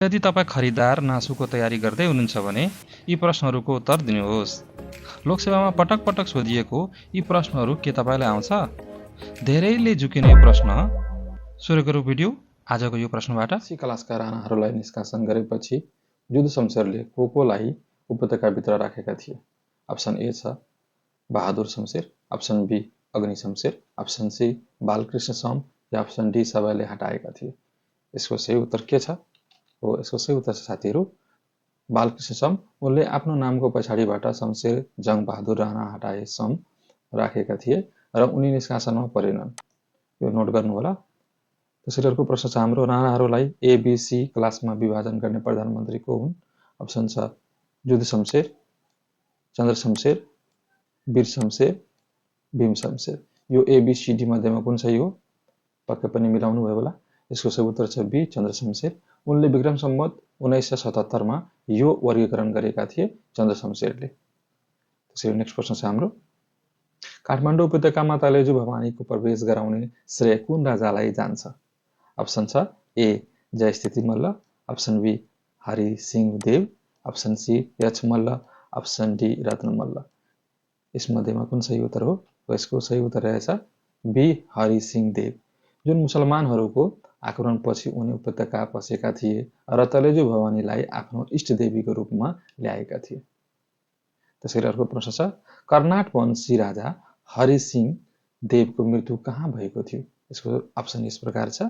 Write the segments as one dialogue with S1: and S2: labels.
S1: यदि तपाईँ खरिदार नासुको तयारी गर्दै हुनुहुन्छ भने यी प्रश्नहरूको उत्तर दिनुहोस्। लोकसेवामा पटक पटक सोधिएको यी प्रश्नहरू के तपाईँलाई आउँछ? धेरैले झुकिने प्रश्न। सुरु गरौँ भिडियो आजको यो प्रश्नबाट।
S2: सी क्लासका राणाहरूलाई निष्कासन गरेपछि युद्ध शमशेरले कोलाई उपत्यकाभित्र राखेका थिए? अप्सन ए छ Bahadur Shamsher, option B Agni Shamsher, option C Balkrishna Sama या अप्सन डी सबैले हटाएका थिए। यसको सही उत्तर के छ? हो, यसको सही उत्तर छ साथीहरू बालकृष्ण सम। उनले आफ्नो नामको पछाडिबाट शमशेर जङ बहादुर राणा हटाए सम राखेका थिए र उनी निष्कासनमा परेनन्। यो नोट गर्नु होला। त्यसैले अर्को प्रश्न छ हाम्रो, राणाहरूलाई एबीसी क्लासमा विभाजन गर्ने प्रधानमन्त्री को हुन्? अप्सन छ युद्ध शमशेर, चन्द्र शमशेर, वीर शमशेर, भीम शमशेर। यो एबीसीडी मध्येमा कुन सही हो? पक्कै पनि मिलाउनु भयो होला। यसको सही उत्तर छ बी चन्द्र शमशेर। उनले विक्रम सम्वत 1977 यो वर्गीकरण गरेका थिए चन्द्र शमशेरले। त्यसैले नेक्स्ट प्रश्न छ हाम्रो, काठमाडौँ उपत्यकामा तलेजु भवानीको प्रवेश गराउने श्रेय कुन राजालाई जान्छ? अप्सन छ A Jayasthiti Malla, option B Hari Singh Dev, option C Yaksha Malla, option D Ratna Malla. यसमध्येमा कुन सही उत्तर हो? यसको सही उत्तर रहेछ बी हरि सिंह देव, जुन मुसलमानहरूको आक्रमणपछि उनी उपत्यका पसेका थिए र तलेजु भवानीलाई आफ्नो इष्टदेवीको रूपमा ल्याएका थिए। त्यसैले अर्को प्रश्न छ, कर्नाट वंशी राजा हरि सिंह देवको मृत्यु कहाँ भएको थियो? यसको अप्सन यस प्रकार छ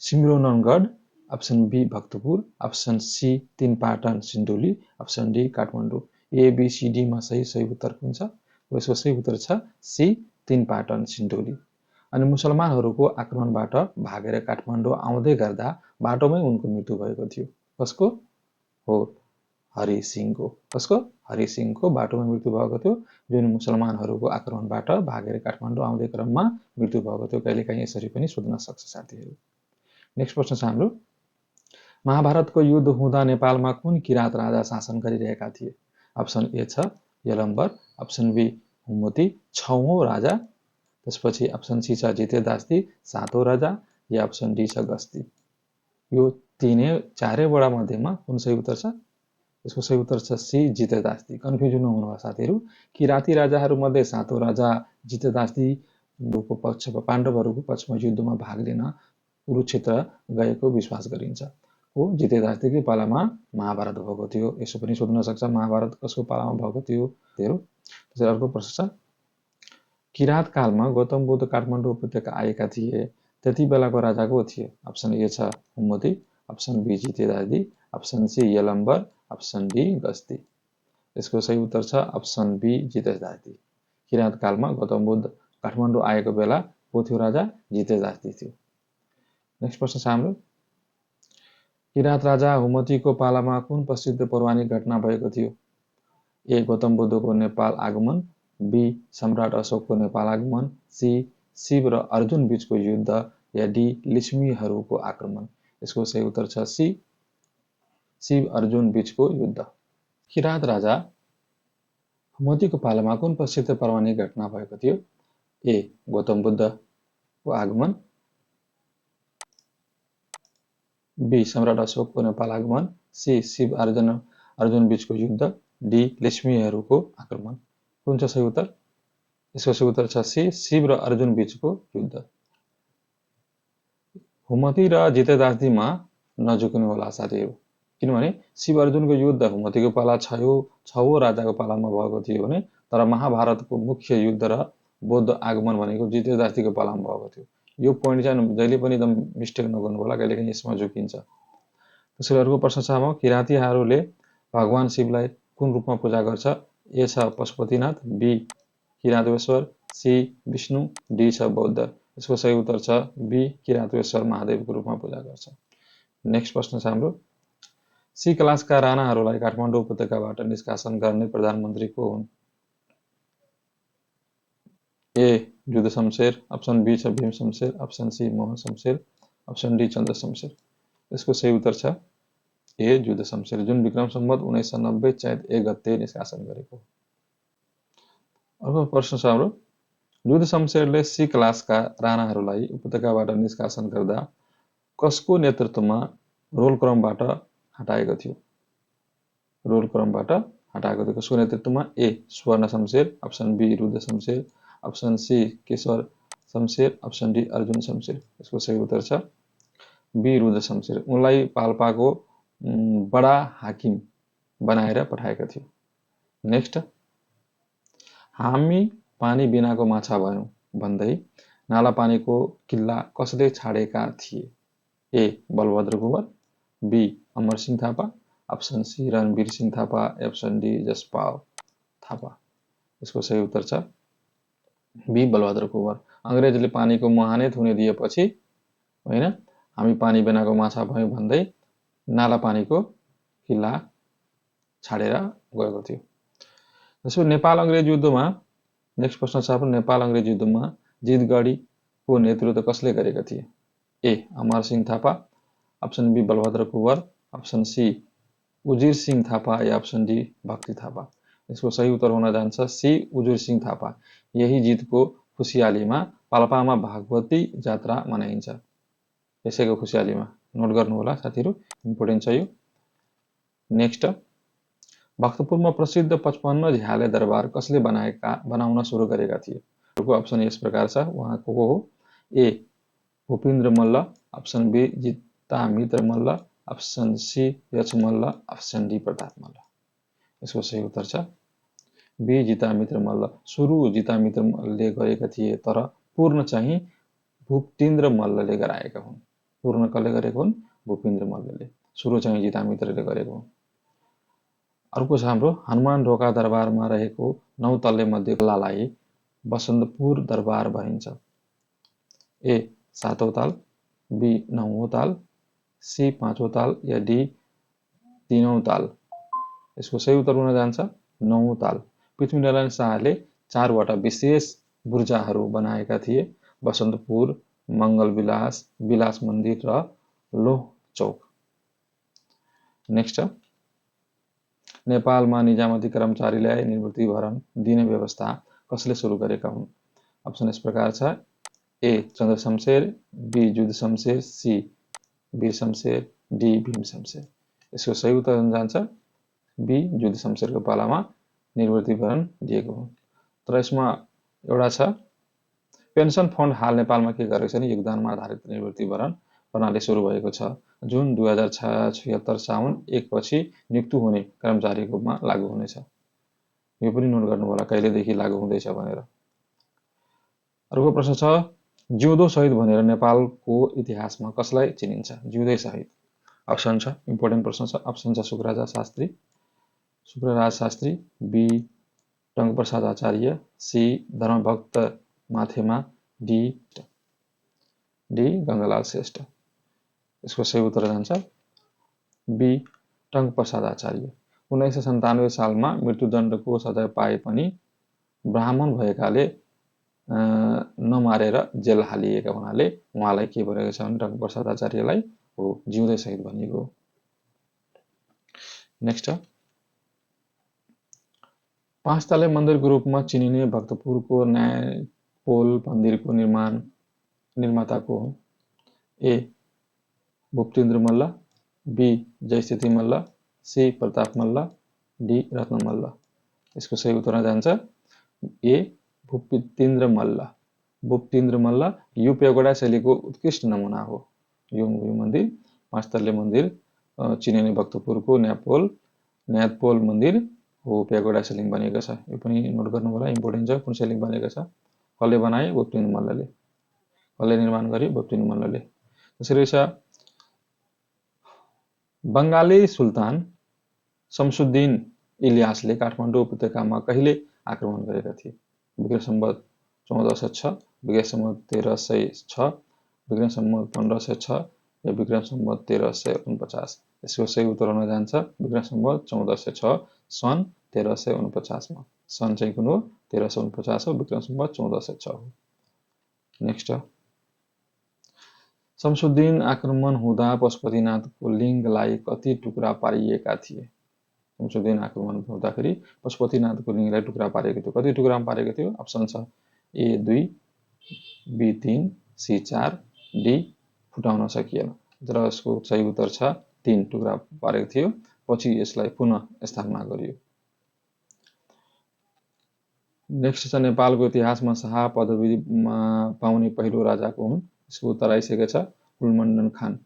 S2: Simraungadh, option B Bhaktapur, option C Tinpatan Sindhuli, option D Kathmandu. एबीसीडीमा सही उत्तर कुन छ? यसको सही उत्तर छ सी तीनपाटन सिन्धुली। अनि मुसलमानहरूको आक्रमणबाट भागेर काठमाडौँ आउँदै गर्दा बाटोमै उनको मृत्यु भएको थियो। कसको? हो, हरि सिंहको। कसको? हरि सिंहको बाटोमा मृत्यु भएको थियो, जुन मुसलमानहरूको आक्रमणबाट भागेर काठमाडौँ आउँदै क्रममा मृत्यु भएको थियो। कहिलेकाहीँ यसरी पनि सोध्न सक्छ साथीहरू। नेक्स्ट प्रश्न छ हाम्रो, महाभारतको युद्ध हुँदा नेपालमा कुन किराँत राजा शासन गरिरहेका थिए? अप्सन ए छ यलम्बर, अप्सन बी हुमती 6औं राजा, त्यसपछि अप्सन सी छ जितेदास्ती 7औं राजा, या अप्सन डी छ गस्ती। यो चारैवटा मध्येमा कुन सही उत्तर छ? यसको सही उत्तर छ सी जितेदास्ती। कन्फ्युजन नहुनु होला साथीहरू। किराँती राजाहरूमध्ये 7औं राजा जितेदास्तीको पक्षमा पाण्डवहरूको पक्षमा युद्धमा भाग लिन कुरुक्षेत्र गएको विश्वास गरिन्छ। हो, जितेदास्तीकै पालामा महाभारत भएको थियो। यसो पनि सोध्न सक्छ, महाभारत कसको पालामा भएको थियो? त्यसैले अर्को प्रश्न छ, किराँत कालमा गौतम बुद्ध काठमाडौँ उपत्यका आएका थिए, त्यति बेलाको राजा को थिए? अप्सन ए छ Humati, option B Jitedasti, option C Yalambar, option D Gasti. यसको सही उत्तर छ अप्सन बी जितेदास्ती। किराँत कालमा गौतम बुद्ध काठमाडौँ आएको बेला को थियो राजा? जितेदास्ती थियो। नेक्स्ट प्रश्न छ हाम्रो, किराँत राजा हुमतीको पालामा कुन प्रसिद्ध पौराणिक घटना भएको थियो? ए गौतम बुद्धको नेपाल आगमन, बी सम्राट अशोकको नेपाल आगमन, सी शिव र अर्जुन बीचको युद्ध, या डी लिच्छवीहरूको आक्रमण। यसको सही उत्तर छ सी शिव अर्जुन बीचको युद्ध। किराँत राजा हुमतीको पालामा कुन प्रसिद्ध पौराणिक घटना भएको थियो? ए गौतम बुद्धको आगमन, बी सम्राट अशोकको नेपाल आगमन, सी शिव अर्जुन बीचको युद्ध, डी लिच्छवीहरूको आक्रमण। कुन छ सही उत्तर? यसको सही उत्तर छ सी शिव र अर्जुन बीचको युद्ध। हुमती र जितेदास्तीमा नझुक्नु होला साथीहरू, किनभने शिव अर्जुनको युद्ध हुमतीको पाला 6औं राजाको पालामा भएको थियो भने तर महाभारतको मुख्य युद्ध र बौद्ध आगमन भनेको जितेदास्तीको पालामा भएको थियो। यो पोइन्ट चाहिँ जहिले पनि एकदम मिस्टेक नगर्नु होला, कहिलेकाहीँ यसमा झुकिन्छ। त्यसैले अर्को प्रश्न छ हाम्रो, किराँतीहरूले भगवान शिवलाई कुन रूपमा पूजा गर्छ? ए छ Pashupatinath, B Kirateshwar, C Vishnu, D छ बौद्ध। यसको सही उत्तर छ बी किराँतेश्वर महादेवको रूपमा पूजा गर्छ। नेक्स्ट प्रश्न छ हाम्रो, सी क्लासका राणाहरूलाई काठमाडौँ उपत्यकाबाट निष्कासन गर्ने प्रधानमन्त्री को हुन्? ए युद्ध शमशेर, अप्सन बी छ Bhim Shamsher, option C Mohan Shamsher, option D Chandra Shamsher. यसको सही उत्तर छ ए युद्ध शमशेर, जुन विक्रम सम्वत 1990 चैत 1 गते निष्कासन गरेको। अर्को प्रश्न छ हाम्रो, युद्ध शमशेरले सी क्लासका राणाहरूलाई उपत्यकाबाट निष्कासन गर्दा कसको नेतृत्वमा रोल क्रमबाट हटाएको थियो? रोल क्रमबाट हटाएको थियो कसको नेतृत्वमा? A Swarna Shamsher, option B Rudra Shamsher, option C Keshar Shamsher, option D Arjun Shamsher. यसको सही उत्तर छ बी रुद्र शमशेर। उनलाई पाल्पाको बडा हाकिम बनाएर पठाएका थियो। नेक्स्ट, हामी पानी बिनाको माछा भयौँ भन्दै नाला पानीको किल्ला कसले छाडेका थिए? A Balbhadra Kunwar, B Amar Singh Thapa, option C Ranvir Singh Thapa, option D Jaspal Thapa. यसको सही उत्तर छ बी बलभद्र कुँवर। अङ्ग्रेजले पानीको मुहानै थुने दिएपछि होइन हामी पानी बिनाको माछा भयौँ भन्दै नाला पानीको किल्ला छाडेर गएको थियो। जसो नेपाल अङ्ग्रेज युद्धमा नेक्स्ट प्रश्न छ नेपाल अङ्ग्रेज युद्धमा जितगढीको नेतृत्व कसले गरेका थिए? A Amar Singh Thapa, option B Balbhadra Kunwar, option C Ujir Singh Thapa या अप्सन डी भक्ति थापा। यसको सही उत्तर हुन जान्छ सी उजिर सिंह थापा। यही जितको खुसियालीमा पाल्पामा भागवती जात्रा मनाइन्छ। यसैको खुसियालीमा नोट गर्नुहोला साथीहरू, इम्पोर्टेन्ट छ यो। नेक्स्ट, भक्तपुरमा प्रसिद्ध 55 झ्याले दरबार कसले बनाउन सुरु गरेका थिए? अप्सन यस प्रकार छ, उहाँ को हो? A Bhupendra Malla, option B Jitamitra Malla, option C Yaksha Malla, option D Pratap Malla. यसको सही उत्तर छ बी जितामित्र मल्ल। सुरु जितामित्र मल्लले गरेका थिए तर पूर्ण चाहिँ भूपेन्द्र मल्लले गराएका हुन्। पूर्ण कसले गरेको हुन्? भूपेन्द्र मल्लले। सुरु चाहिँ जितामित्रले गरेको हुन्। अर्को छ हाम्रो हनुमान ढोका दरबारमा रहेको 9 तल्ले मध्ये कल्लालाई बसन्तपुर दरबार भनिन्छ। ए 7औं ताल, बी 9औं ताल, सी 5औं ताल या डी 3औं ताल। यसको सही उत्तर हुन जान्छ 9औं ताल। पृथ्वीनारायण शाहले 4 वटा विशेष बुर्जाहरू बनाएका थिए, बसन्तपुर, मङ्गलविलास, विलास मन्दिर र लोह चौक। नेक्स्ट, नेपालमा निजामती कर्मचारीलाई निवृत्ति भरण दिने व्यवस्था कसले सुरु गरेका हुन्? अप्सन यस प्रकार छ, A Chandra Shamsher, B Juddha Shamsher, C Bir Shamsher, D Bhim Shamsher. यसको सही उत्तर हुन जान्छ बी जुद्ध शमशेरको पालामा निवृत्ति भरण दिएको हो। तर यसमा एउटा छ, पेन्सन फन्ड हाल नेपालमा के गरेको छ भने योगदानमा आधारित निवृत्ति भरण प्रणाली सुरु भएको छ, जुन 2076 साउन 1 पछि नियुक्त हुने कर्मचारीकोमा लागू हुनेछ। यो पनि नोट गर्नु होला कहिलेदेखि लागू हुँदैछ भनेर। अर्को प्रश्न छ, जिउँदो शहीद भनेर नेपालको इतिहासमा कसलाई चिनिन्छ? जिउँदै शहीद। अप्सन छ, इम्पोर्टेन्ट प्रश्न छ, अप्सन छ Shukraraj Shastri, B Tanka Prasad Acharya, C Dharmabhakta Mathema, D Gangalal Shrestha. यसको सही उत्तर जान्छ बी टङ्कप्रसाद आचार्य। 1997 सालमा मृत्युदण्डको सजाय पाए पनि ब्राह्मण भएकाले नमारेर जेल हालिएका हुनाले उहाँलाई के भनेको छ भने टङ्कप्रसाद आचार्यलाई हो जिउँदै शहीद भनिएको। नेक्स्ट, 5 तले मन्दिरको रूपमा चिनिने भक्तपुरको न्यायपोल मन्दिरको निर्माता को हो? A Bhupendra Malla, B Jayasthiti Malla, C Pratap Malla, D Ratna Malla. यसको सही उत्तर जान्छ ए भूपेन्द्र मल्ल। भूपेन्द्र मल्ल यो पेगोडा शैलीको उत्कृष्ट नमुना हो। यो मन्दिर 5 तले मन्दिर चिनिने भक्तपुरको न्यायपोल मन्दिर हो, पेगोडा शैलीमा बनेको छ। यो पनि नोट गर्नु होला, इम्पोर्टेन्ट छ। कुन शैलीमा बनेको छ? कसले बनाए? भूपेन्द्र मल्लले। कसले निर्माण गरे? भूपेन्द्र मल्लले। त्यसरी छ, बङ्गाली सुल्तान शमसुद्दिन इलियासले काठमाडौँ उपत्यकामा कहिले आक्रमण गरेका थिए? विक्रम सम्वत 1406, विक्रम सम्वत 1306, विक्रम सम्वत 1506 या विक्रम सम्वत 1349। यसको सही उत्तर हुन जान्छ विक्रम सम्वत 1406 सन् 1349 मा। सन चाहिँ कुन हो? 1349 हो, विक्रम सम्वत 1406 हो। नेक्स्ट, शमसुद्दिन आक्रमण हुँदा पशुपतिनाथको लिङ्गलाई कति टुक्रा पारिएका थिए? शमसुद्दिन आक्रमण हुँदाखेरि पशुपतिनाथको लिङ्गलाई टुक्रा पारेको थियो। कति टुक्रामा पारेको थियो? अप्सन छ, ए 2, बी 3, सी 4, डी फुटाउन सकिएन। र यसको सही उत्तर छ 3 टुक्रा पारेको थियो, पछि यसलाई पुनः स्थापना गरियो। नेक्स्ट छ नेपालको इतिहासमा शाह पदवी पाउने पहिलो राजा को हुन्? यसको उत्तर आइसकेको छ कुलमण्डन खान।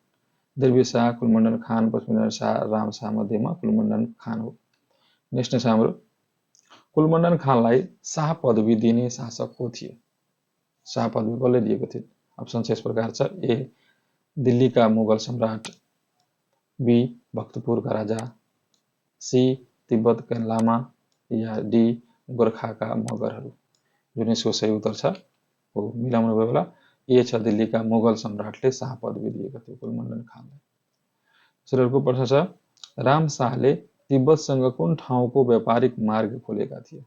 S2: देवी शाह, कुलमण्डन खान, पश्चिमेन्द्र शाह, राम शाह मध्येमा कुलमण्डन खान हो। नेक्स्ट छ हाम्रो कुलमण्डन खानलाई शाह पदवी दिने शासक को थिए? शाह पदवी कसले दिएको थियो? अप्सन छ यस प्रकार छ। ए दिल्लीका मुगल सम्राट, बी भक्तपुरका राजा, सी तिब्बतका लामा, या डी गोर्खाका मगरहरू। जुन यसको सही उत्तर छ हो मिलाउनु भयो होला। ए छ दिल्लीका मुगल सम्राटले शाह पदवी दिएको थियो कुलमण्डन खानलाई। सरहरूको प्रश्न छ राम शाहले तिब्बतसँग कुन ठाउँको व्यापारिक मार्ग खोलेका थिए?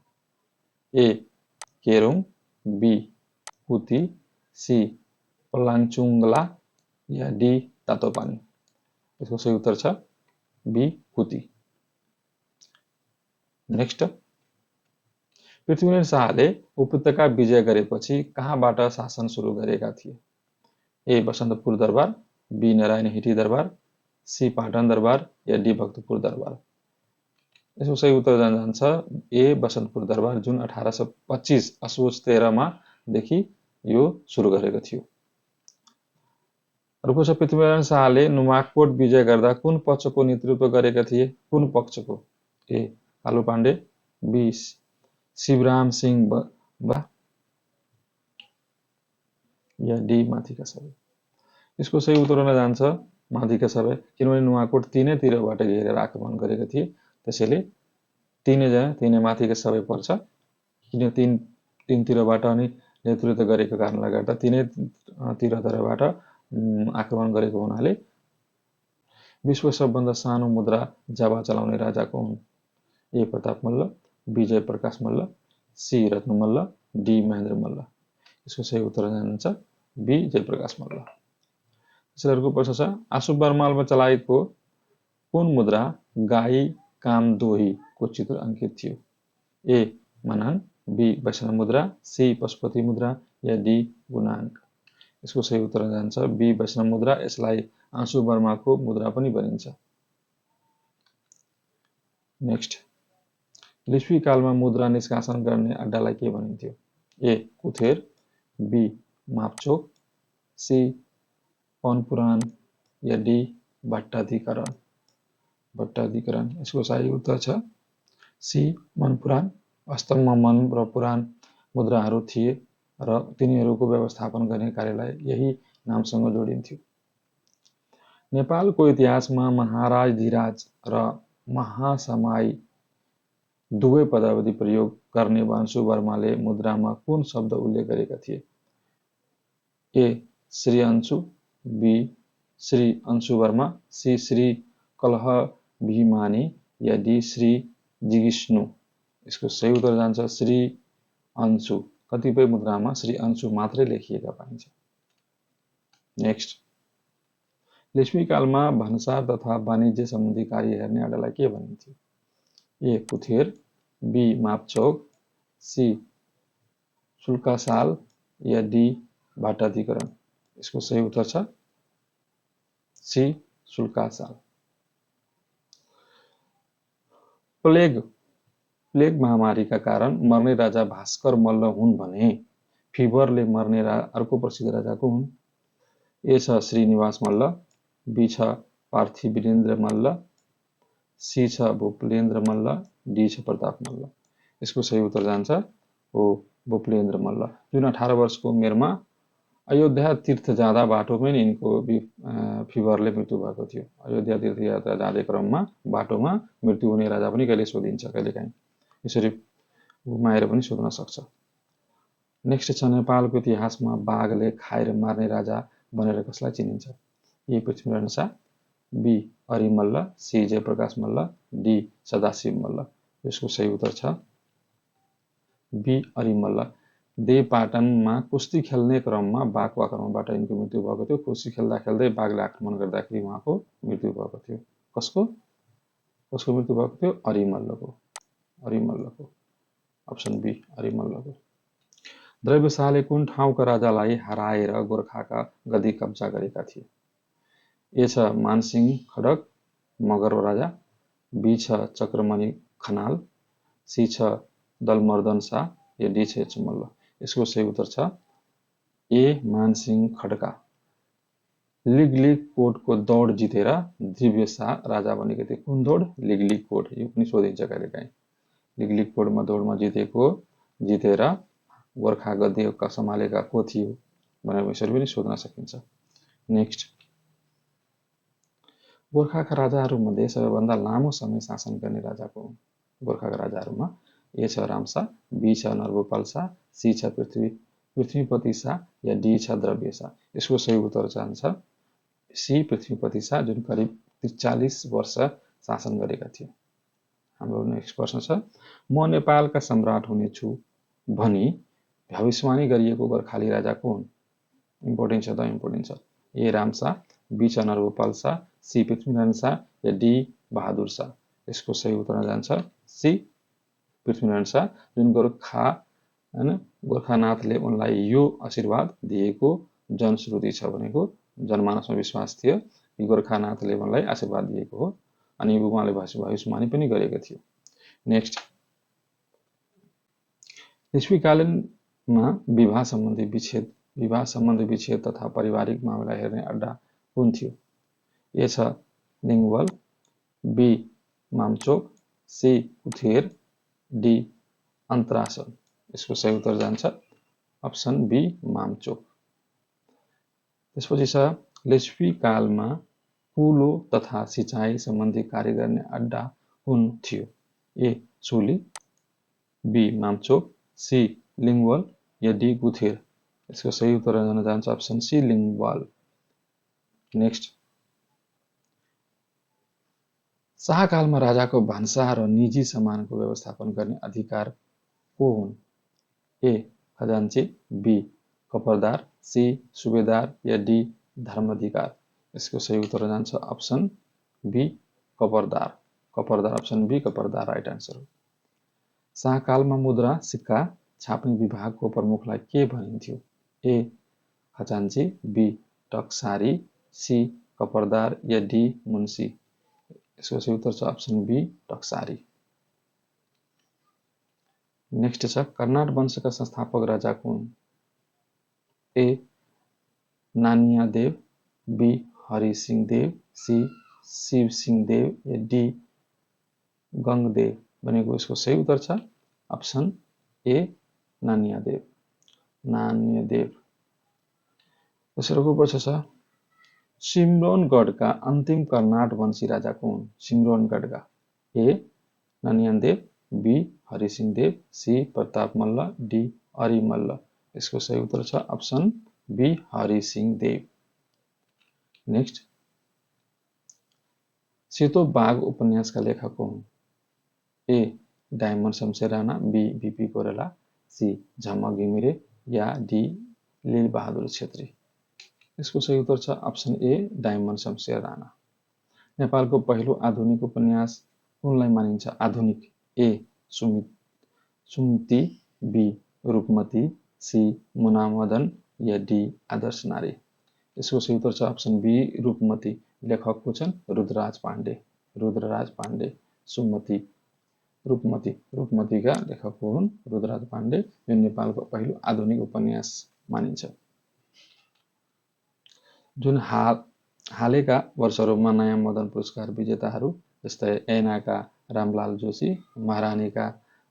S2: A Kerung, B Kuti, C Palanchungla, या डी तातोपानी। यसको सही उत्तर छ बी कुती। नेक्स्ट पृथ्वीनारायण शाहले उपत्यका विजय गरेपछि कहाँबाट शासन सुरु गरेका थिए? ए बसन्तपुर दरबार, बी नारायण हिटी दरबार, सी पाटन दरबार, या डी भक्तपुर दरबार। यसको सही उत्तर जान्छ ए बसन्तपुर दरबार, जुन 1825 असोज 13 मा देखि यो सुरु गरेको थियो। अर्को छ पृथ्वीनारायण शाहले नुमाकोट विजय गर्दा कुन पक्षको नेतृत्व गरेका थिए? कुन पक्षको? ए कालु पाण्डे, बी शिवराम सिंह बा, या डी माथिका सबै। यसको सही उत्तर हुन जान्छ माथिका सबै, किनभने नुमाकोट तीनैतिरबाट घेरेर आक्रमण गरेका थिए, त्यसैले तीनै माथिका सबै पर्छ। किन तीनतिरबाट अनि नेतृत्व गरेको कारणले गर्दा तीनैतिरबाट आक्रमण गरेको हुनाले विश्वको सबभन्दा सानो मुद्रा जावा चलाउने राजा को हुन्? A Pratap Malla, B Jayaprakash Malla, C Ratna Malla, D Mahendra Malla. यसको सही उत्तर जान्छ बी जयप्रकाश मल्ल। त्यसैले प्रश्न छ आशुवर्मालमा चलाएको कुन मुद्रा गाई कामदोही को चित्र अंकित थियो? ए मनाङ, बी वैष्णव मुद्रा, सी पशुपति मुद्रा, या डी गुणाङ्क। यसको सही उत्तर जान्छ बी वैष्णव मुद्रा। यसलाई आशुवर्माको मुद्रा पनि भनिन्छ। नेक्स्ट लिच्छवी कालमा मुद्रा निष्कासन गर्ने अड्डालाई के भनिन्थ्यो? ए कुथेर, बी मापचोक, सी पनपुराण, या डी भट्टाधिकरण। भट्टाधिकरण। यसको सही उत्तर छ सी मनपुराण। वास्तवमा मन र पुराण मुद्राहरू थिए र तिनीहरूको व्यवस्थापन गर्ने कार्यलाई यही नामसँग जोडिन्थ्यो। नेपालको इतिहासमा महाराजधिराज र महासमाई दुवै पदावधि प्रयोग गर्ने अंशुवर्माले मुद्रामा कुन शब्द उल्लेख गरेका थिए? A Shri Anshu, B Shri Anshuverma, C Shri Kalahabhimani, या डी श्री जिगिष्णु। यसको सही उत्तर जान्छ श्री अंशु। कतिपय मुद्रामा श्री अंशु मात्रै लेखिएका पाइन्छ। नेक्स्ट लिच्छवी कालमा भन्सार तथा वाणिज्य सम्बन्धी कार्य हेर्ने अड्डालाई के भनिन्थ्यो? ए कुथेर, बी मापचौक, सी शुल्कासाल, या डी भट्टाधिकरण। यसको सही उत्तर छ सी शुल्कासाल। प्लेग महामारीका कारण मर्ने राजा भास्कर मल्ल हुन् भने फिभरले मर्ने अर्को प्रसिद्ध राजा को हुन्? ए छ श्रीनिवास मल्ल, बी छ पार्थिवीरेन्द्र मल्ल, सी छ भूपलेन्द्र मल्ल, डी छ प्रताप मल्ल। यसको सही उत्तर जान्छ हो भूपलेन्द्र मल्ल, जुन 18 वर्षको उमेरमा अयोध्या तीर्थ जाँदा बाटोमै यिनको फिभरले मृत्यु भएको थियो। अयोध्या तीर्थयात्रा जाँदै क्रममा बाटोमा मृत्यु हुने राजा पनि कहिले सोधिन्छ, कहिलेकाहीँ यसरी घुमाएर पनि सोध्न सक्छ। नेक्स्ट छ नेपालको इतिहासमा बाघले खाएर मार्ने राजा भनेर कसलाई चिनिन्छ? A Prithvi Narayan Shah, B Arimalla, C Jayaprakash Malla, D Sadashiv Malla. यसको सही उत्तर छ बी अरिमल्ल। देवपाटनमा कुस्ती खेल्ने क्रममा बाघको आक्रमणबाट यिनको मृत्यु भएको थियो। कुस्ती खेल्दा खेल्दै बाघले आक्रमण गर्दाखेरि उहाँको मृत्यु भएको थियो। कसको मृत्यु भएको थियो? अरिमल्लको। अप्सन बी अरिमल्लको। दैव शाहले कुन ठाउँका राजालाई हराएर गोर्खाका गद्दी कब्जा गरेका थिए? ए छ मानसिंह खड्क मगर राजा, बी छ चक्रमणि खनाल, सी छ दलमर्दन शाह या डी छ एच मल्ल। यसको सही उत्तर छ ए मानसिंह खड्का। लिगली कोडको दौड जितेर दिव्य शाह राजा बनेका थिए। कुन दौड? Legally code. यो पनि सोधिन्छ कहिलेकाहीँ। लिगली कोडमा दौडमा जितेर गोर्खा गद्दी सम्हालेका को थियो भनेर यसरी पनि सोध्न सकिन्छ। नेक्स्ट, गोर्खाका राजाहरूमध्ये सबैभन्दा लामो समय शासन गर्ने राजा को हुन्? गोर्खाका राजाहरूमा ए छ रामशाह, बी छ नरभूपाल शाह, सी छ पृथ्वीपति शाह या डी छ द्रव्य शाह। यसको सही उत्तर जान्छ सी पृथ्वीपति शाह, जुन करिब 43 वर्ष शासन गरेका थिए। हाम्रो नेक्स्ट प्रश्न छ, म नेपालका सम्राट हुनेछु भनी भविष्यवाणी गरिएको गोर्खाली राजा को हुन्? इम्पोर्टेन्ट छ त, इम्पोर्टेन्ट छ। ए रामशाह, बी छ नरभूपाल शाह, सी पृथ्वीनारायण शाह या डी बहादुर शाह। यसको सही उत्तर जान्छ सी पृथ्वीनारायण शाह, जुन गोर्खानाथले उनलाई यो आशीर्वाद दिएको जनश्रुति छ भनेको जनमानसमा विश्वास थियो कि गोर्खानाथले उनलाई आशीर्वाद दिएको हो अनि उहाँले भविष्यवाणी पनि गरेको थियो। नेक्स्ट, लिच्छवीकालीनमा विवाह सम्बन्धी विच्छेद तथा पारिवारिक मामला हेर्ने अड्डा कुन थियो? ए छ लिङ्गवल, बी मामचोक, सी कुथेर, डी अन्तरासल। यसको सही उत्तर जान्छ अप्सन बी मामचोक। त्यसपछि छ लिच्छवीकालमा कुलो तथा सिँचाइ सम्बन्धी कार्य गर्ने अड्डा कुन थियो? ए चोली, बी मामचोक, सी लिङ्गवल या डी कुथेर। यसको सही उत्तर जान्छ अप्सन सी लिङ्गवल। नेक्स्ट, शाहकालमा राजाको भान्सा र निजी सामानको व्यवस्थापन गर्ने अधिकार को हुन्? ए खजान्ची, बी कपरदार, सी सुबेदार या डी धर्माधिकार। यसको सही उत्तर जान्छ अप्सन बी कपरदार। अप्सन बी कपरदार राइट आन्सर हो। शाहकालमा मुद्रा सिक्का छाप्ने विभागको प्रमुखलाई के भनिन्थ्यो? ए खजान्ची, बी टकसारी, सी कपरदार या डी मुन्सी। यसको सही उत्तर छ अप्सन बी टकसारी। नेक्स्ट छ, कर्नाट वंशका संस्थापक राजा कुन? A Nanyadev, B Harisinghdev, C Shivsinghdev या डी गङ्गदेव भनेको यसको सही उत्तर छ अप्सन ए नानियादेव। दोस्रोको प्रश्न छ, सिम्रौनगढका अन्तिम कर्नाट वंशी राजा कुन? सिम्रौनगढका A Nanyadev, B Harisinghdev, C Pratap Malla, D Arimalla. यसको सही उत्तर छ अप्सन बी हरिसिंहदेव। नेक्स्ट, सेतो बाघ उपन्यासका लेखक हुन्? A Diamond Shumsher Rana, B BP Koirala, C Jhamak Ghimire या डी लीलबहादुर छेत्री। यसको सही उत्तर छ option A Diamond Shumsher Rana. नेपालको पहिलो आधुनिक उपन्यास कुनलाई मानिन्छ? आधुनिक A Sumati, B Rupmati, C Muna Madan या डी आदर्श नारी। यसको सही उत्तर छ अप्सन बी रूपमती। लेखक को छन्? रुद्रराज पाण्डे। सुम्मति रूपमतीका लेखक हुन् रुद्रराज पाण्डे, जुन नेपालको पहिलो आधुनिक उपन्यास मानिन्छ। जुन हालैका वर्षहरूमा नयाँ मदन पुरस्कार विजेताहरू जस्तै ऐनाका रामलाल जोशी, महारानीका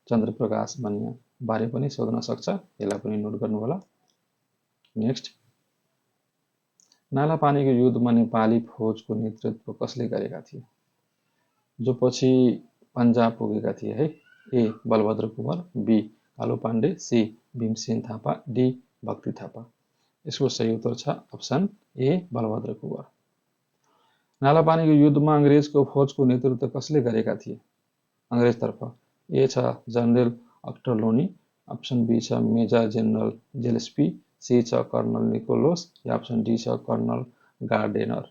S2: चन्द्रप्रकाश बनिया बारे पनि सोध्न सक्छ, यसलाई पनि नोट गर्नु होला। नेक्स्ट, नालापानीको युद्धमा नेपाली फौजको नेतृत्व कसले गरेका थिए? जो पछि पन्जाब पुगेका थिए है। A Balbhadra Kunwar, B Kalu Pande, C Bhimsen Thapa, D Bhakti Thapa. यसको सही उत्तर छ अप्सन ए बलभद्र कुँवर। नालापानीको युद्धमा अंग्रेजको फौजको नेतृत्व कसले गरेका थिए अंग्रेजतर्फ? ए छ जनरल अक्टरलोनी, अप्सन बी छ मेजर जनरल जेलेस्पी, सी छ कर्नल निकोलस या अप्सन डी छ कर्नल गार्डेनर।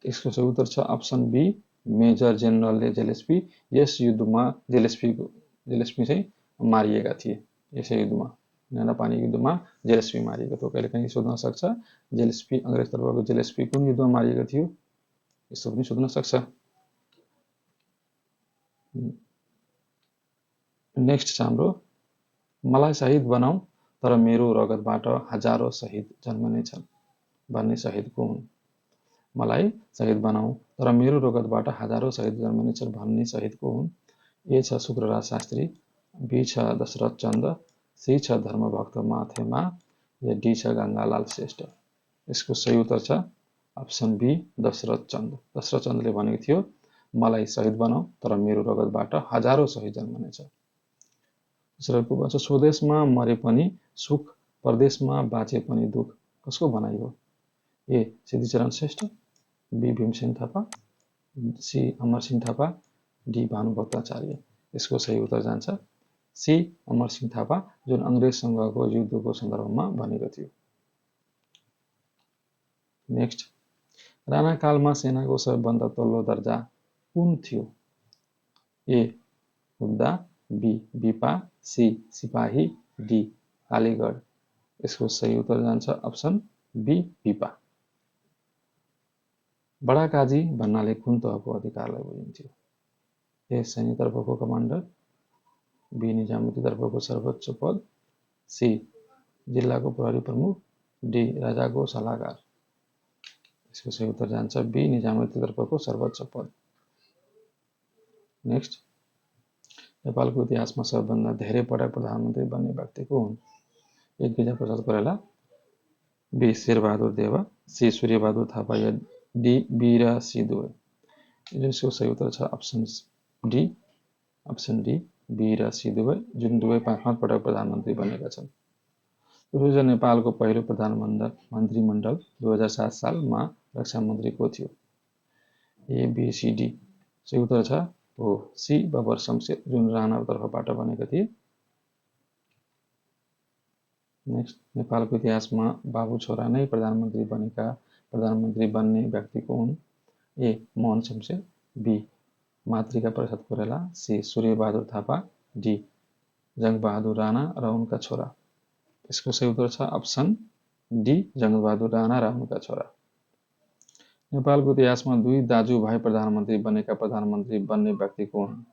S2: यसको सही उत्तर छ अप्सन बी मेजर जनरल जेलेस्पी। यस युद्धमा जेलेस्पी चाहिँ मारिएका थिए। यसै युद्धमा नालापानी युद्धमा जेलेस्पी मारिएको थियो। कहिलेकाहीँ सोध्न सक्छ जेलेस्पी अंग्रेजतर्फको जेलेस्पी कुन युद्धमा मारिएको थियो? यस्तो पनि सोध्न सक्छ। नेक्स्ट छ हाम्रो मलाई शहीद बनाऊ तर मेरो रगतबाट हजारौं शहीद जन्मनेछन् भन्ने शहीद को हुन्? मलाई शहीद बनाऊ तर मेरो रगतबाट हजारौं शहीद जन्मनेछन् भन्ने शहीद को हुन्? ए छ शुक्रराज शास्त्री, बी छ दशरथ चन्द, सी छ धर्मभक्त माथेमा, या डी छ गङ्गालाल श्रेष्ठ। यसको सही उत्तर छ अप्सन बी दशरथ चन्द। दशरथ चन्दले भनेको थियो मलाई शहीद बनाऊ तर मेरो रगतबाट हजारौं शहीद जन्मनेछ। दोस्रोको भन्छ स्वदेशमा मरे पनि सुख, परदेशमा बाँचे पनि दुख, कसको भनाइ हो? A Siddhicharan Shrestha, B Bhimsen Thapa, C Amar Singh Thapa, D Bhanubhaktacharya. यसको सही उत्तर जान्छ सी अमरसिंह थापा, जुन अङ्ग्रेजसँगको युद्धको सन्दर्भमा भनेको थियो। नेक्स्ट राणाकालमा सेनाको सबैभन्दा तल्लो दर्जा कुन थियो? ए हुद्दा, बी बिपा, सी सिपाही, डी अलीगढ। यसको सही उत्तर जान्छ अप्सन बी बिपा। बडा काजी भन्नाले कुन तहको अधिकारलाई बुझिन्थ्यो? ए सैन्यतर्फको कमान्डर, बी निजामतीतर्फको सर्वोच्च पद, सी जिल्लाको प्रहरी प्रमुख, डी राजाको सल्लाहकार। यसको सही उत्तर जान्छ बी निजामतीतर्फको सर्वोच्च पद। नेक्स्ट नेपालको इतिहासमा सबभन्दा धेरै पटक प्रधानमन्त्री बन्ने व्यक्ति को हुन्? A Girija Prasad Koirala, B Sher Bahadur Deuba, C Surya Bahadur Thapa, या डी बी र सी दुवै। यसको सही उत्तर छ अप्सन डी बी र सी दुवै, जुन दुवै 5 पटक प्रधानमन्त्री बनेका छन्। त्यसपछि नेपालको पहिलो मन्त्रीमण्डल 2007 सालमा रक्षा मन्त्री को थियो? A B C D. सही उत्तर छ हो सी बाबर शमशेर, जुन राणाको तर्फबाट बनेका थिए। नेक्स्ट नेपालको इतिहासमा बाबु छोरा नै प्रधानमन्त्री बन्ने व्यक्ति को हुन्? A Mohan Shamsher, B Matrika Prasad Koirala, C Surya Bahadur Thapa, D Jangbahadur Rana र उनका छोरा। यसको सही उत्तर छ अप्सन डी जङ्गबहादुर राणा र उनका छोरा। नेपालको इतिहासमा दुई दाजुभाइ प्रधानमन्त्री बनेका प्रधानमन्त्री बन्ने व्यक्ति को हुन्?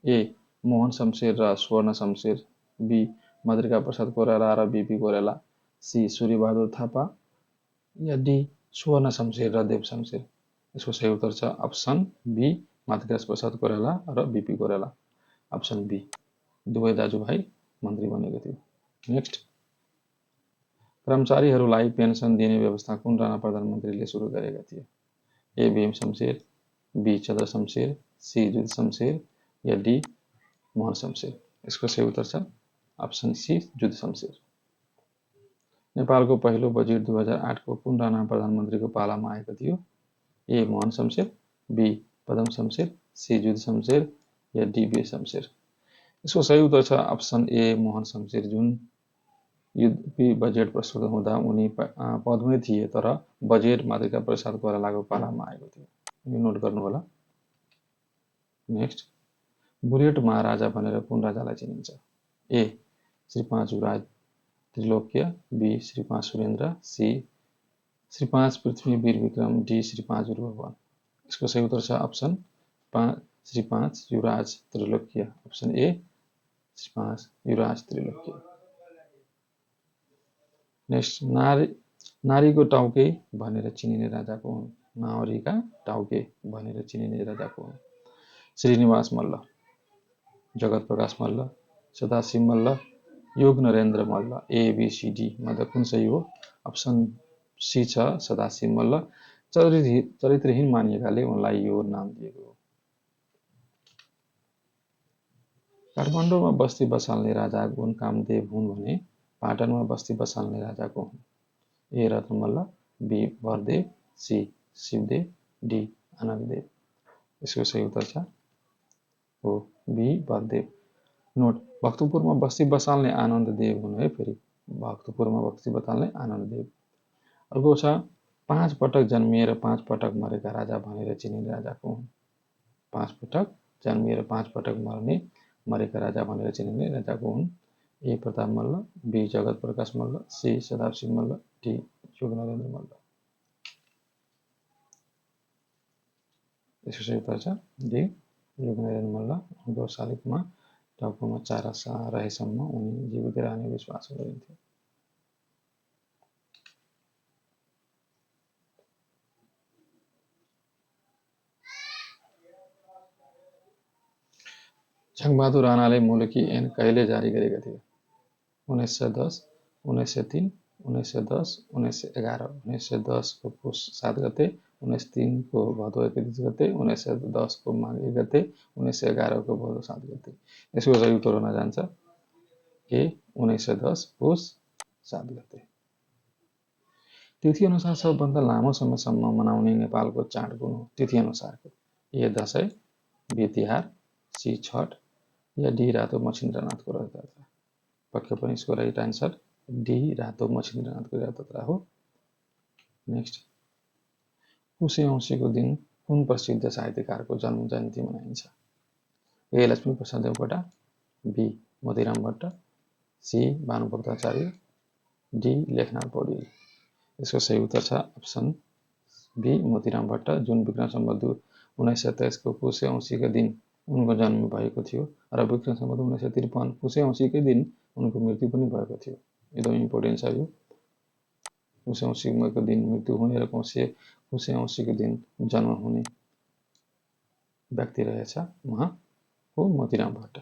S2: ए मोहन शमशेर र स्वर्ण शमशेर, बी मातृका प्रसाद कोइराला र बीपी कोइराला, सी सूर्यबहादुर थापा, या डी स्वर्ण शमशेर र देव शमशेर। यसको सही उत्तर छ अप्सन बी मातृका प्रसाद कोइराला र बीपी कोइराला। अप्सन बी दुवै दाजुभाइ मन्त्री बनेको थियो। नेक्स्ट कर्मचारीहरूलाई पेन्सन दिने व्यवस्था कुन राणा प्रधानमन्त्रीले सुरु गरेका थिए? A Bhim Shamsher, B Chandra Shamsher, C Yuddha Shamsher, या डी मोहन शमशेर। यसको सही उत्तर छ अप्सन सी युद्ध शमशेर। नेपालको पहिलो बजेट 2008 को कुन राणा प्रधानमन्त्रीको पालामा आएको थियो? ए मोहन शमशेर, बी पदम शमशेर, सी युद्ध शमशेर, या डी बी शमशेर। यसको सही उत्तर छ अप्सन ए मोहन शमशेर, जुन युद्धी बजेट प्रस्तुत हुँदा उनी पदमै थिए, तर बजेट मातृका प्रसाद कोइरालाको पालामा आएको थियो। यो नोट गर्नुहोला। नेक्स्ट बुलेट महाराजा भनेर कुन राजालाई चिनिन्छ? A Shri 5 Yuvraj Trailokya, B Shri 5 Surendra, C Shri 5 Prithvibir Bikram, D Shri 5 ध्रुववन। यसको सही उत्तर छ option Shri 5 Yuvraj Trailokya. Option A Shri 5 Yuvraj Trailokya. Next नारीको टाउके भनेर चिनिने राजा को हुन्? नारीका टाउके भनेर चिनिने राजा को हुन्? श्रीनिवास मल्ल, जगत Prakash Malla, Sadashiv Malla, Yog Narendra Malla. A B C D मध्ये कुन सही हो? अप्सन सी छ सदाशिव मल्ल। चरित्रहीन मानिएकाले उनलाई यो नाम दिएको हो। काठमाडौँमा बस्ती बसाल्ने राजा गुण कामदेव हुन् भने पाटनमा बस्ती बसाल्ने राजा को हुन्? ए रत्नमल्ल, be भरदेव, C Shivdev, D Anandadev. यसको सही उत्तर छ हो बी भरदेव। नोट भक्तपुरमा बस्ती बसाल्ने आनन्ददेव हुन् है। फेरि भक्तपुरमा बस्ती बसाल्ने आनन्ददेव। अर्को छ 5 पटक जन्मिएर 5 पटक मरेका राजा भनेर चिनिने राजा को हुन्? 5 पटक जन्मिएर 5 पटक मरेका राजा भनेर चिनिने राजा को हुन्? A Pratap Malla, B Jagat Prakash Malla, C Sadashiv Malla, D Yog Narendra Malla. यसको सही उत्तर छ डी योगनरेन्द्र मल्ल। उनको शालिगमा टाउकोमा चारा रहेसम्म उनी जीवित रहने विश्वास गरिन्थ्यो। जङ्गबहादुर राणाले मुलुकी ऐन कहिले जारी गरेका थिए? 1910, 1903, 1910, 1911, 1910 को पुस 7 गते, 1903 को भदौ 31 गते, 1910 को माघ 1 गते, 1911 को भदौ 7 गते। यसको सही उत्तर हुन जान्छ ए 1910 पुस 7 गते। तिथि अनुसार सबभन्दा लामो समयसम्म मनाउने नेपालको चाड कुन हो? तिथि अनुसारको A Dashain, B Tihar, C Chhath या डी रातो मच्छिन्द्रनाथको रथयात्रा। पक्कै पनि यसको राइट आन्सर डी रातो मच्छिन्द्रनाथको रथयात्रा हो। नेक्स्ट, पुसे औँसीको दिन कुन प्रसिद्ध साहित्यकारको जन्म जयन्ती मनाइन्छ? A Laxmiprasad Devkota, B Motiram Bhatta, C Bhanubhaktacharya, D Lekhnath Paudyal. यसको सही उत्तर छ अप्सन बी मोतीराम भट्ट, जुन विक्रम सम्वत 1927 को पुसे औँसीका दिन उनको जन्म भएको थियो र विक्रम सम्वत 1953 पुसे औँसीकै दिन उनको मृत्यु पनि भएको थियो। एकदम इम्पोर्टेन्ट छ यो। पुसे औँसीको दिन मृत्यु हुने र पुसे औँसीको दिन जन्म हुने व्यक्ति रहेछ उहाँ हो मोतीराम भट्ट।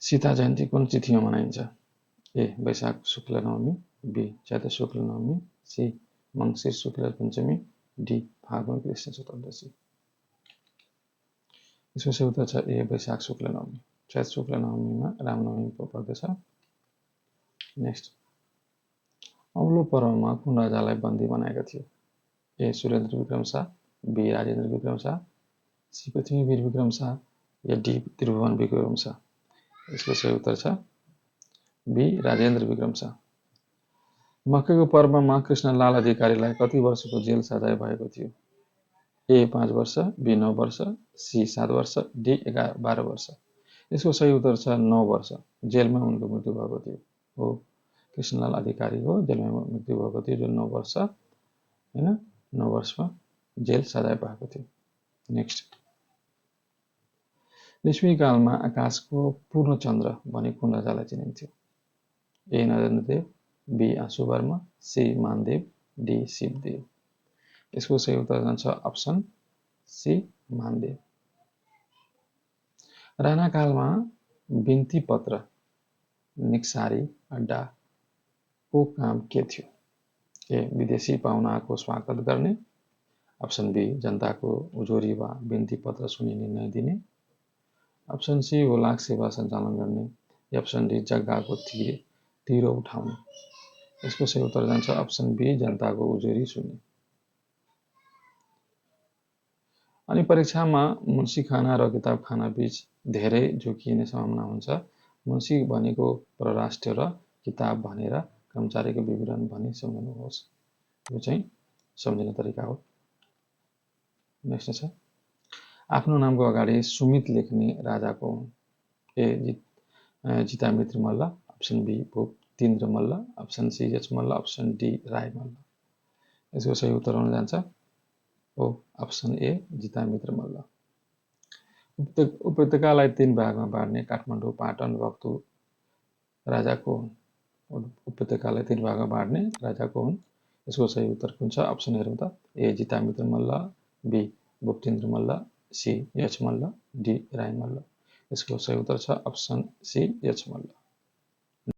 S2: सीता जयन्ती कुन तिथिमा मनाइन्छ? ए वैशाख शुक्ल नवमी, बी चैत्र शुक्ल नवमी, सी मङ्सिर शुक्ल पञ्चमी, डी फागुन कृष्ण चतुर्दशी। यसको सही उत्तर छ ए वैशाख शुक्ल नवमी। चैत्र शुक्ल नवमीमा रामनवमी पर्दछ। नेक्स्ट, औलो पर्वमा कुन राजालाई बन्दी बनाएका थियो? A Surendra Bikram Shah, B Rajendra Bikram Shah, C Prithvibir Bikram Shah या डी त्रिभुवन विक्रम शाह। यसको सही उत्तर छ बी राजेन्द्र विक्रम शाह। मकैको पर्वमा कृष्णलाल अधिकारीलाई कति वर्षको जेल सजाय भएको थियो? ए 5 वर्ष, बी 9 वर्ष, सी 7 वर्ष, डी 12 वर्ष। यसको सही उत्तर छ 9 वर्ष। जेलमा उनको मृत्यु भएको थियो। हो कृष्णलाल अधिकारी हो जेलमा मृत्यु भएको थियो, जो 9 वर्ष हैन 9 वर्षमा जेल सजाय भएको थियो। नेक्स्ट, रेशमी कालमा आकाशको पूर्ण चन्द्र भनी कुन राजालाई चिनिन्थ्यो? A Narendradev, B Ashuverma, C Mandev, D Shivdev. यसको सही उत्तर जान्छ अप्सन सी मानदेव। राणा कालमा बिन्ती पत्र निक्सारी अड्डाको काम के थियो? ए विदेशी पाहुनाको स्वागत गर्ने, अप्सन बी जनताको उजुरी वा बिन्ती पत्र सुनि निर्णय दिने, अप्सन सी हुलाक सेवा सञ्चालन गर्ने, अप्सन डी जग्गाको तिरो उठाउने। यसको सही उत्तर जान्छ अप्सन बी जनताको उजुरी सुन्ने। अनि परीक्षामा मुन्सी खाना र किताब खाना बीच धेरै झुकिने सम्भावना हुन्छ। मुन्सी भनेको परराष्ट्र र किताब भनेर कर्मचारीको विवरण भनी सम्झनुहोस्। यो चाहिँ सम्झिने तरिका हो। नेक्स्ट छ, आफ्नो नामको अगाडि सुमित लेख्ने राजा को हुन्? A Jitamitra Malla, option B Bhupatindra Malla, option C H Malla, option D Rai Malla. यसको सही उत्तर हुन जान्छ हो अप्सन ए जितामित्र मल्ल। उपत्यकालाई 3 भागमा बाँड्ने काठमाडौँ, पाटन, रक्तु राजा को हुन्? उपत्यकालाई 3 भागमा बाँड्ने राजा को हुन्? यसको सही उत्तर कुन छ? अप्सन हेरौँ त। A Jitamitra Malla, B Bhupatindra Malla, C H Malla, D Rai Malla. यसको सही उत्तर छ अप्सन सी एच मल्ल।